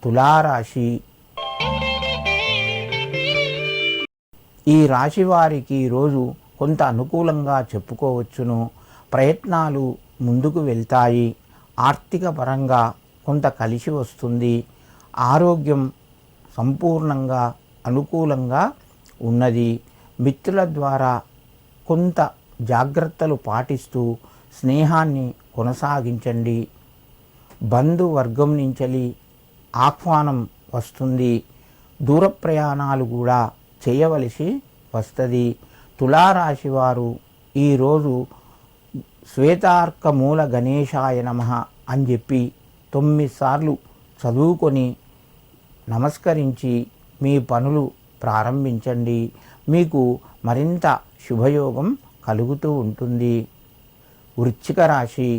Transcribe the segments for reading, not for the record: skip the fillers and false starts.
తులారాశి. ఈ రాశి వారికి ఈరోజు కొంత అనుకూలంగా చెప్పుకోవచ్చును. ప్రయత్నాలు ముందుకు వెళ్తాయి. ఆర్థిక పరంగా కొంత కలిసి వస్తుంది. ఆరోగ్యం సంపూర్ణంగా అనుకూలంగా ఉన్నది. మిత్రుల ద్వారా కొంత జాగ్రత్తలు పాటిస్తూ స్నేహాన్ని కొనసాగించండి. బంధువర్గం నుంచి ఆహ్వానం వస్తుంది. దూర ప్రయాణాలు కూడా చేయవలసి వస్తుంది. తులారాశి వారు ఈరోజు శ్వేతార్కమూల గణేశాయ నమః అని చెప్పి 9 సార్లు చదువుకొని నమస్కరించి మీ పనులు ప్రారంభించండి. మీకు మరింత శుభయోగం కలుగుతూ ఉంటుంది. వృశ్చిక రాశి.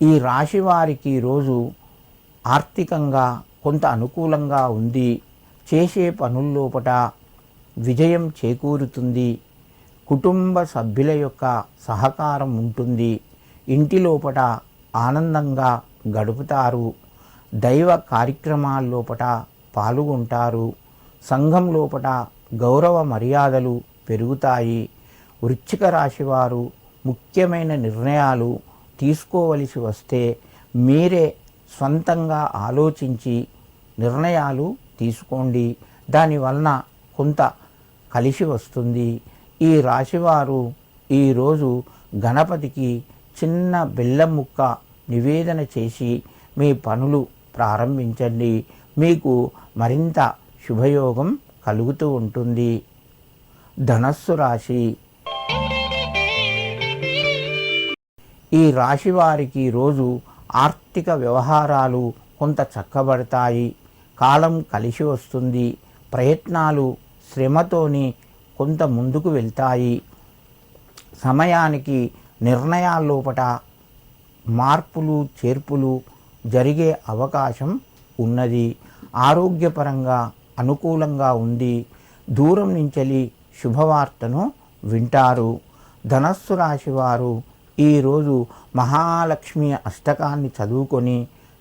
ఈ రాశి వారికి ఈరోజు ఆర్థికంగా కొంత అనుకూలంగా ఉంది. చేసే పనుల్లోపట విజయం చేకూరుతుంది. కుటుంబ సభ్యుల యొక్క సహకారం ఉంటుంది. ఇంటి లోపట ఆనందంగా గడుపుతారు. దైవ కార్యక్రమాల్లోపట పాల్గొంటారు. సంఘం లోపట గౌరవ మర్యాదలు పెరుగుతాయి. వృశ్చిక రాశి వారు ముఖ్యమైన నిర్ణయాలు తీసుకోవలసి వస్తే మీరే స్వంతంగా ఆలోచించి నిర్ణయాలు తీసుకోండి. దానివలన కొంత కలిసి వస్తుంది. ఈ రాశివారు ఈరోజు గణపతికి చిన్న బెల్లం ముక్క నివేదన చేసి మీ పనులు ప్రారంభించండి. మీకు మరింత శుభయోగం కలుగుతూ ఉంటుంది. ధనస్సు రాశి. ఈ రాశి వారికి ఈరోజు ఆర్థిక వ్యవహారాలు కొంత చక్కబడతాయి. కాలం కలిసి వస్తుంది. ప్రయత్నాలు శ్రమతోని కొంత ముందుకు వెళ్తాయి. సమయానికి నిర్ణయాల్లోపట మార్పులు చేర్పులు జరిగే అవకాశం ఉన్నది. ఆరోగ్యపరంగా అనుకూలంగా ఉంది. దూరం నుంచి శుభవార్తను వింటారు. ధనస్సు రాశి వారు ఈరోజు మహాలక్ష్మి అష్టకాన్ని చదువుకొని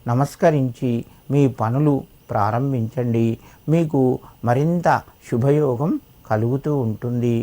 నమస్కరించి మీ పనులు ప్రారంభించండి. మీకు మరింత శుభయోగం కలుగుతూ ఉంటుంది.